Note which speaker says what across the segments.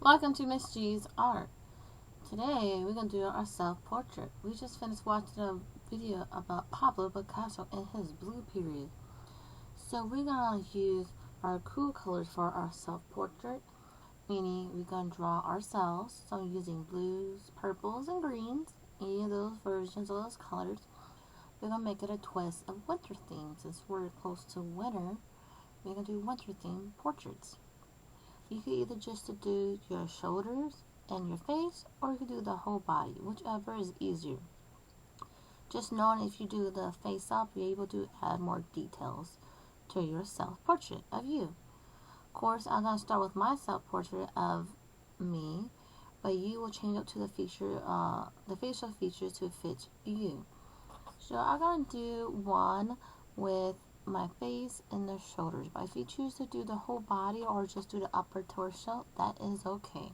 Speaker 1: Welcome to Miss G's Art. Today we're going to do our self-portrait. We just finished watching a video about Pablo Picasso and his blue period. So we're going to use our cool colors for our self-portrait, meaning we're going to draw ourselves. So I'm using blues, purples, and greens, any of those versions of those colors. We're going to make it a twist of winter theme. Since we're close to winter, we're going to do winter theme portraits. You can either just do your shoulders and your face, or you can do the whole body, whichever is easier. Just knowing if you do the face up, you're able to add more details to your self-portrait of you. Of course, I'm going to start with my self-portrait of me, but you will change up to the facial features to fit you. So I'm going to do one with my face and the shoulders, but if you choose to do the whole body or just do the upper torso, that is okay.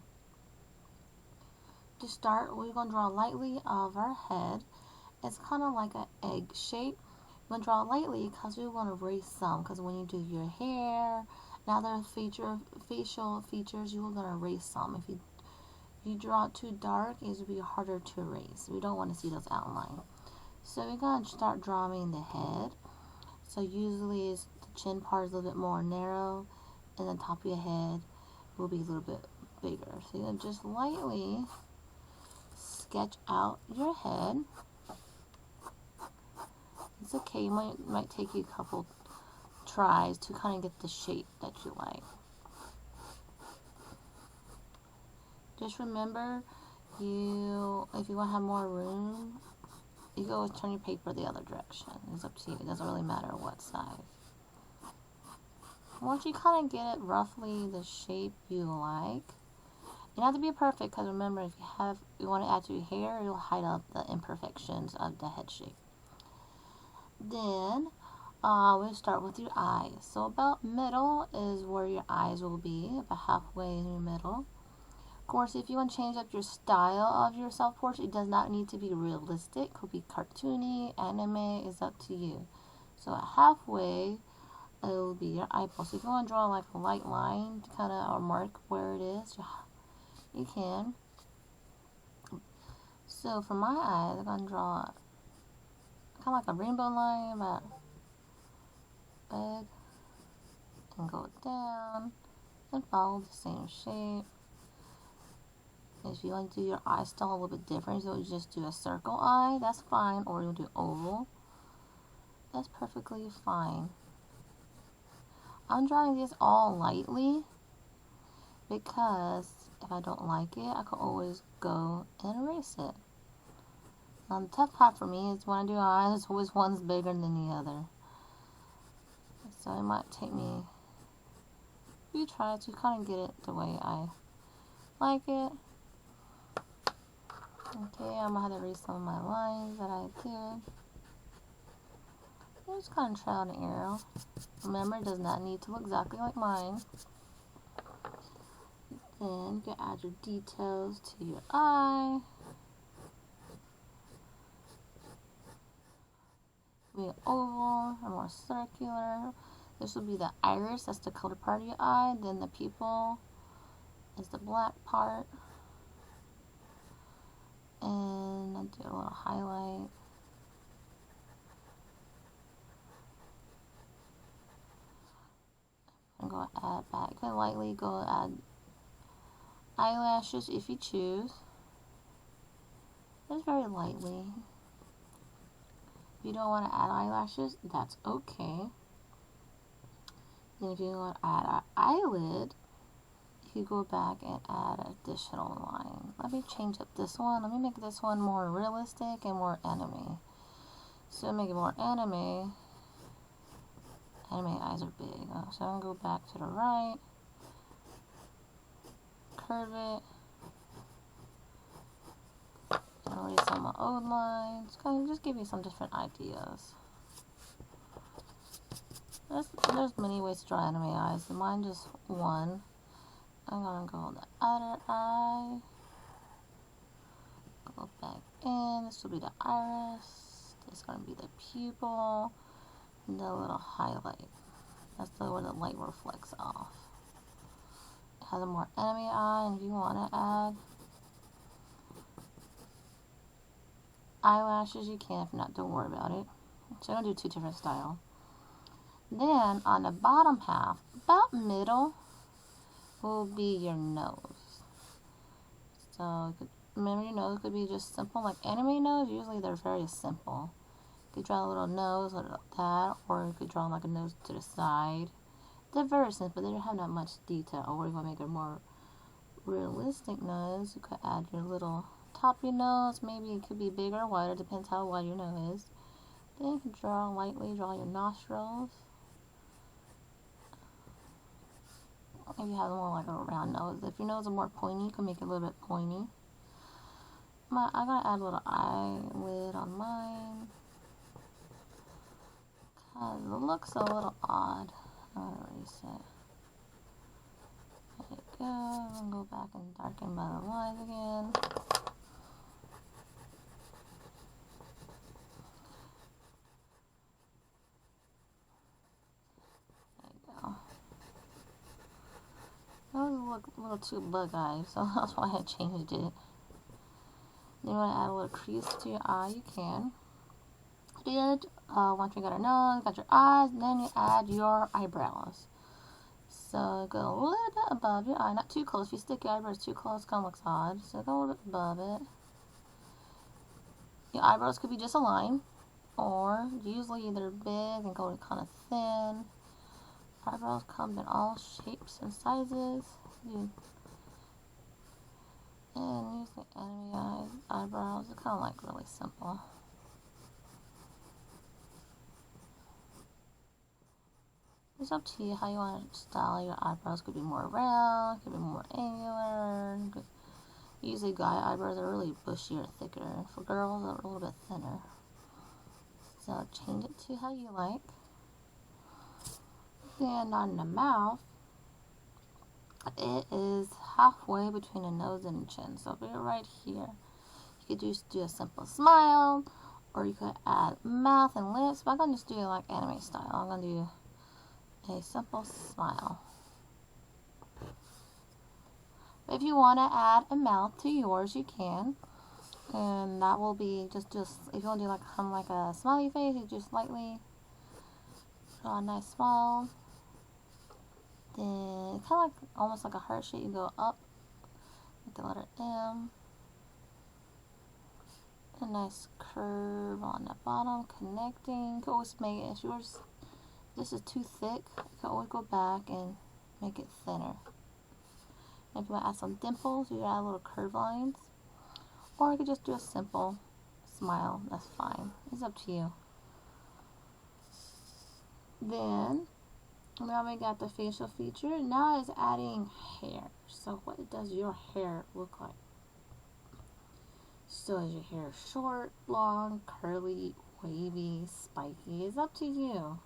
Speaker 1: To start, we're going to draw lightly of our head. It's kind of like an egg shape. We're going to draw lightly because we want to erase some, because when you do your hair and other facial features, you're going to erase some. If you draw it too dark, it will be harder to erase. We don't want to see those outlines. So we're going to start drawing the head. So usually the chin part is a little bit more narrow, and the top of your head will be a little bit bigger. So you're going to just lightly sketch out your head. It's okay, it might take you a couple tries to kind of get the shape that you like. Just remember, if you want to have more room, you can always turn your paper the other direction. It's up to you. It doesn't really matter what size. Once you kind of get it roughly the shape you like, you don't have to be perfect, because remember, if you want to add to your hair, it'll hide out the imperfections of the head shape. Then we'll start with your eyes. So about middle is where your eyes will be, about halfway in your middle. Of course, if you want to change up your style of your self-portrait, it does not need to be realistic. It could be cartoony, anime, it's up to you. So at halfway, it will be your eyeball. So if you want to draw like a light line to kind of or mark where it is, you can. So for my eyes, I'm going to draw kind of like a rainbow line, but big, and go down, and follow the same shape. If you want to do your eye style a little bit different, so you just do a circle eye, that's fine, or you'll do oval. That's perfectly fine. I'm drawing this all lightly because if I don't like it, I can always go and erase it. The tough part for me is when I do eyes, it's always one's bigger than the other. So it might take me a few tries to kind of get it the way I like it. Okay, I'm going to have to erase some of my lines that I did. Just kind of trial and error. Remember, it does not need to look exactly like mine. Then you can add your details to your eye. Be an oval or more circular. This will be the iris, that's the color part of your eye. Then the pupil is the black part. And I do a little highlight. I'm going to add back. You can lightly go add eyelashes if you choose. Just very lightly. If you don't want to add eyelashes, that's okay. Then if you want to add an eyelid, you go back and add an additional line. Let me change up this one. Let me make this one more realistic and more anime. So make it more anime. Anime eyes are big. So I'm going to go back to the right. Curve it. And erase some of my old lines. Kind of just give you some different ideas. There's many ways to draw anime eyes. Mine just one. I'm going to go on the other eye. Go back in. This will be the iris. This is going to be the pupil. And the little highlight. That's where the light reflects off. has a more anime eye, and if you want to add eyelashes, you can. If not, don't worry about it. So I'm going to do 2 different styles. Then on the bottom half, about middle, will be your nose. So remember, your nose could be just simple, like anime nose. Usually they're very simple. You could draw a little nose like that, or you could draw like a nose to the side. They're very simple. They don't have that much detail. Or if you want to make a more realistic nose, you could add your little top of your nose. Maybe it could be bigger or wider, depends how wide your nose is. Then you can draw lightly, draw your nostrils. Maybe you have more like a round nose. If your nose is more pointy, you can make it a little bit pointy. I'm gonna add a little eyelid on mine, cause it looks a little odd. I'm gonna erase it. There you go. I'm gonna go back and darken my lines again. Those look a little too bug-eyed, so that's why I changed it. Then you want to add a little crease to your eye, you can. Did once you got your nose, got your eyes, then you add your eyebrows. So go a little bit above your eye, not too close. If you stick your eyebrows too close, it kind of looks odd. So go a little bit above it. Your eyebrows could be just a line, or usually they're big and go kind of thin. Eyebrows come in all shapes and sizes. And use the anime eyebrows. They're kind of like really simple. It's up to you how you want to style your eyebrows. Could be more round, could be more angular. Usually guy eyebrows are really bushy or thicker. For girls, they're a little bit thinner. So change it to how you like. Then on the mouth, it is halfway between the nose and the chin. So if you're right here, you could just do a simple smile, or you could add mouth and lips. But I'm gonna just do it like anime style. I'm gonna do a simple smile. If you want to add a mouth to yours, you can, and that will be just if you want to do like a smiley face, you just lightly draw a nice smile. Then kind of like almost like a heart shape. You go up with the letter M. A nice curve on the bottom, connecting. You can always make it, if yours this is too thick, you can always go back and make it thinner. And if you want to add some dimples, you can add little curve lines. Or you could just do a simple smile. That's fine. It's up to you. Then now we got the facial feature. Now it's adding hair. So what does your hair look like? So is your hair short, long, curly, wavy, spiky? It's up to you.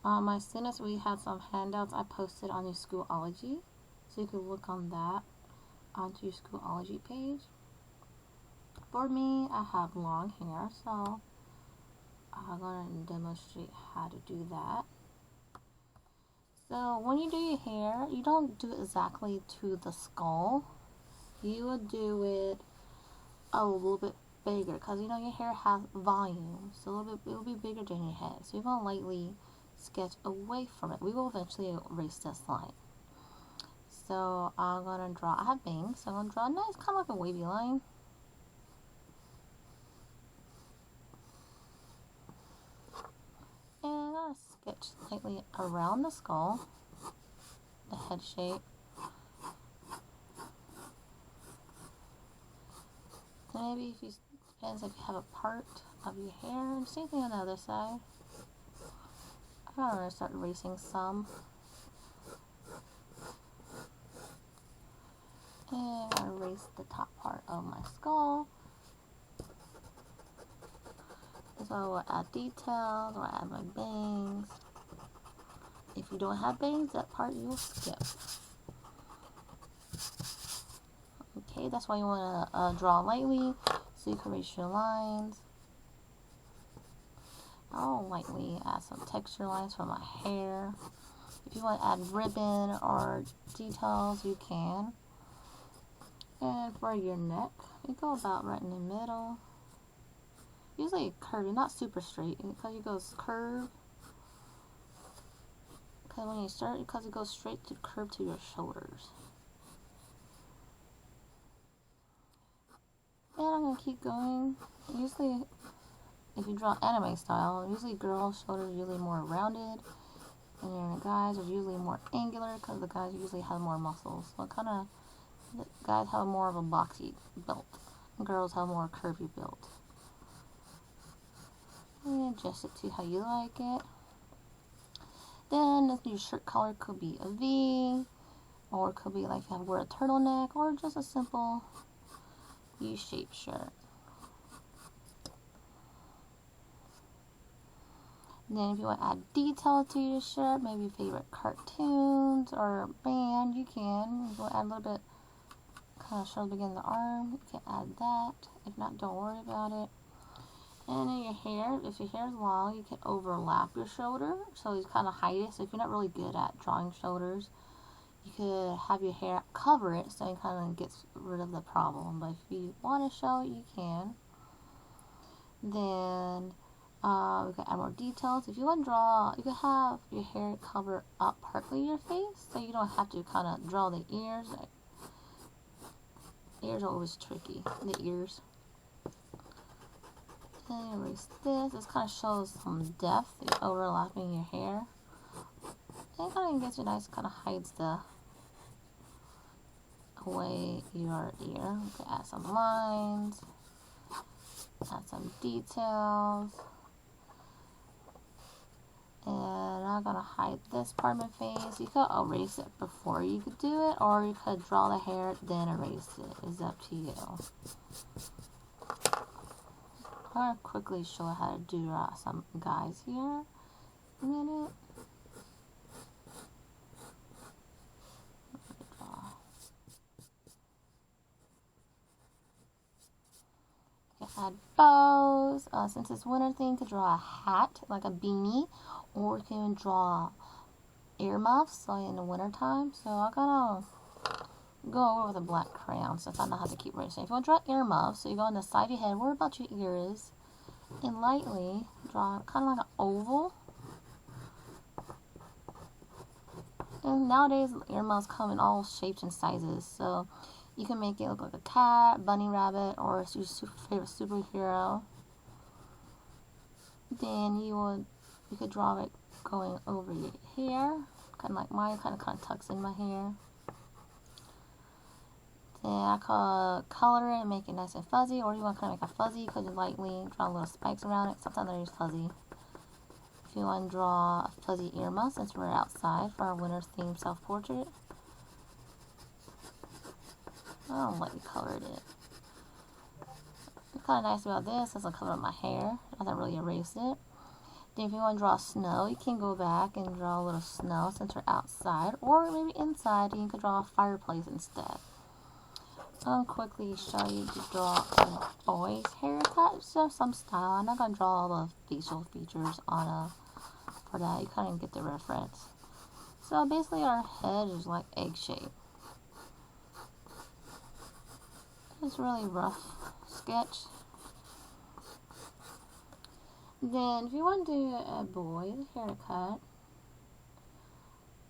Speaker 1: As soon as we had some handouts, I posted on your Schoology. So you can look on that onto your Schoology page. For me, I have long hair, so I'm going to demonstrate how to do that. So when you do your hair, you don't do it exactly to the skull. You would do it a little bit bigger, because you know your hair has volume, so it will be bigger than your head. So you're going to lightly sketch away from it. We will eventually erase this line. So I'm going to draw, I have bangs, so I'm going to draw a nice kind of like a wavy line. And I'm going to sketch lightly around the skull, the head shape. Maybe if you, depends if you have a part of your hair. Same thing on the other side. I'm going to start erasing some. And I erase the top part of my skull. So I'll add details, or add my bangs. If you don't have bangs, that part you will skip. Okay, that's why you want to draw lightly, so you can erase your lines. I'll lightly add some texture lines for my hair. If you want to add ribbon or details, you can. And for your neck, you go about right in the middle. Usually curvy, not super straight, because it goes curved. Because when you start, because it goes straight to curve to your shoulders. And I'm gonna keep going. Usually, if you draw anime style, usually girls' shoulders are usually more rounded, and your guys are usually more angular because the guys usually have more muscles. So kind of, the guys have more of a boxy build, and girls have more curvy build. And adjust it to how you like it. Then your shirt color could be a V, or it could be like you have wear a turtleneck, or just a simple U-shaped shirt. And then if you want to add detail to your shirt, maybe favorite cartoons or band, you can. If you want to add a little bit, kind of show the beginning of the arm, you can add that. If not, don't worry about it. And then your hair, if your hair is long, you can overlap your shoulder, so you kind of hide it. So if you're not really good at drawing shoulders, you could have your hair cover it, so it kind of gets rid of the problem. But if you want to show it, you can. Then we can add more details. If you want to draw, you can have your hair cover up partly your face, so you don't have to kind of draw the ears. Ears are always tricky, the ears. And erase this. This kind of shows some depth, overlapping your hair. And it kind of gets you nice, kind of hides the away your ear. You can add some lines, add some details. And I'm gonna hide this part of my face. You could erase it before you could do it, or you could draw the hair, then erase it. It's up to you. I'll quickly show how to do some guys here. A minute. You can add bows. Since it's winter thing, you could draw a hat, like a beanie, or you can draw earmuffs, like in the winter time. So I'm gonna go over with a black crayon since I know how to keep erasing. If you want to draw earmuffs, so you go on the side of your head, where about your ear is, and lightly draw kind of like an oval. And nowadays earmuffs come in all shapes and sizes, so you can make it look like a cat, bunny rabbit, or your favorite superhero. Then you could draw it going over your hair, kind of like mine, kind of tucks in my hair. Then I could color it and make it nice and fuzzy, or you want to kind of make a fuzzy, you could lightly draw little spikes around it. Sometimes I use fuzzy. If you want to draw a fuzzy earmuff, since we're outside for our winter themed self-portrait, I don't lightly colored it. What's kind of nice about this doesn't cover up my hair. It doesn't really erase it. Then if you want to draw snow, you can go back and draw a little snow since we're outside, or maybe inside, and you could draw a fireplace instead. I'll quickly show you to draw a boy's haircut. So some style. I'm not gonna draw all the facial features on for that. You kind of get the reference. So basically, our head is like egg shaped. It's really rough sketch. Then, if you want to do a boy's haircut,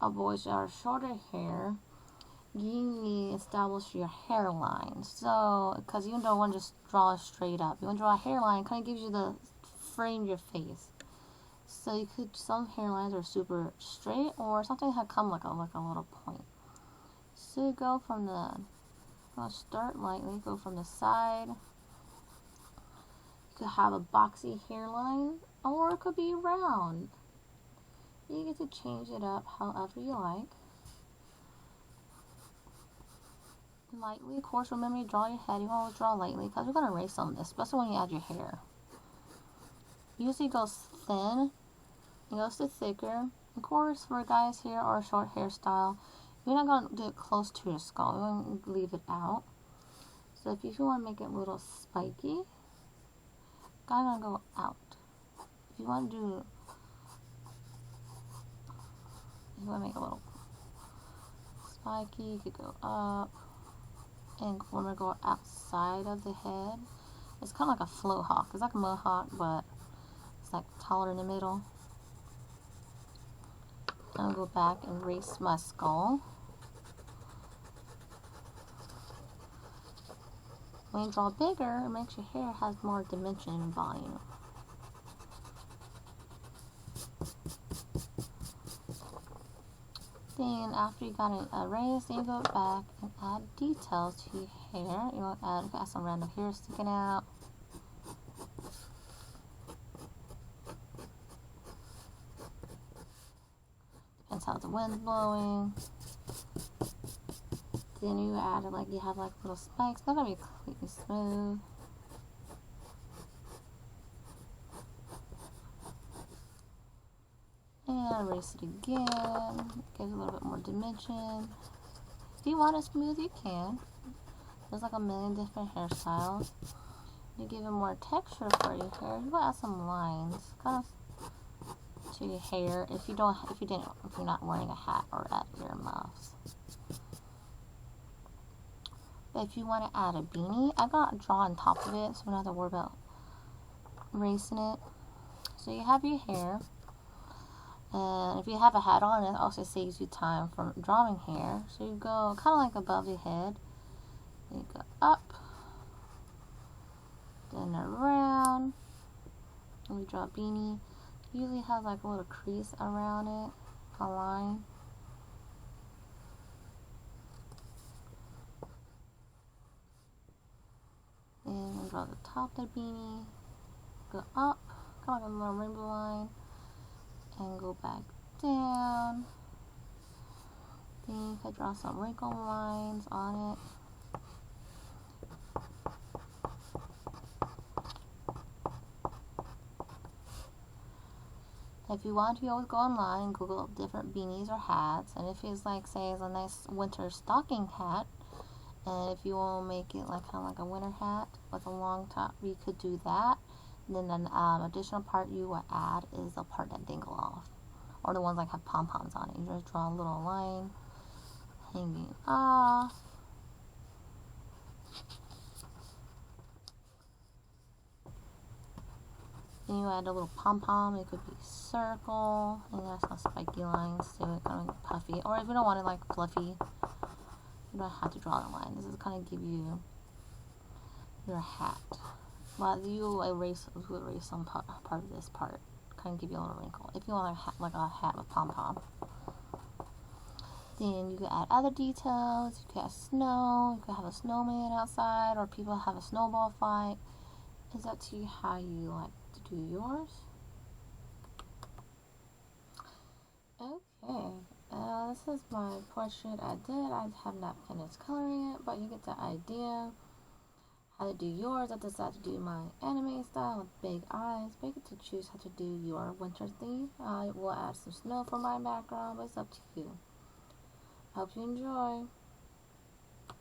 Speaker 1: a boy's shorter hair, you need to establish your hairline. So, because you don't want to just draw it straight up. You want to draw a hairline, kind of gives you the frame your face. So you could, some hairlines are super straight, or something that come like a little point. So you go from the, I'll start lightly, go from the side. You could have a boxy hairline, or it could be round. You get to change it up however you like. Lightly, of course, remember you draw your head, you always draw lightly, because you're going to erase some of this, especially when you add your hair. Usually it goes thin, it goes to thicker. Of course, for guys here or a short hairstyle, you're not going to do it close to your skull, you're going to leave it out. So if you want to make it a little spiky, I'm going to go out. If you want to do you want to make a little spiky, you could go up. And when we go outside of the head, it's kind of like a float hawk. It's like a mohawk, but it's like taller in the middle. I'll go back and erase my skull. When you draw bigger, it makes your hair have more dimension and volume. Then after you got it erased, then you go back and add details to your hair. You want to add some random hair sticking out. Depends how the wind's blowing. Then you add like you have like little spikes. Not gonna be completely smooth. And erase it again. Give it a little bit more dimension. If you want it smooth, you can. There's like a million different hairstyles. You give it more texture for your hair. You add some lines, kind of, to your hair. If you're not wearing a hat or earmuffs. But if you want to add a beanie, I got a draw on top of it, so we don't have to worry about erasing it. So you have your hair. And if you have a hat on, it also saves you time from drawing hair. So you go kind of like above your head. Then you go up. Then around. And we draw a beanie. Usually has like a little crease around it. A line. And we draw the top of the beanie. Go up. Kind of like a little rainbow line. And go back down. Then you could draw some wrinkle lines on it. If you want to, always go online and Google up different beanies or hats. And if it's like, say, it's a nice winter stocking hat, and if you want to make it like kind of like a winter hat with a long top, you could do that. And then an additional part you will add is the part that dangle off, or the ones like have pom-poms on it. You just draw a little line hanging off. Then you add a little pom-pom. It could be circle, and that's some spiky lines to it, kind of like puffy. Or if you don't want it like fluffy, you don't have to draw the line. This is kind of give you your hat. But you erase some part of this part, kind of give you a little wrinkle. If you want like a hat with pom-pom. Then you can add other details. You can add snow. You can have a snowman outside, or people have a snowball fight. It's up to you how you like to do yours. Okay, this is my portrait I did. I have not finished coloring it, but you get the idea how to do yours. I decided to do my anime style with big eyes, but you get to choose how to do your winter theme. I will add some snow for my background, but it's up to you. Hope you enjoy.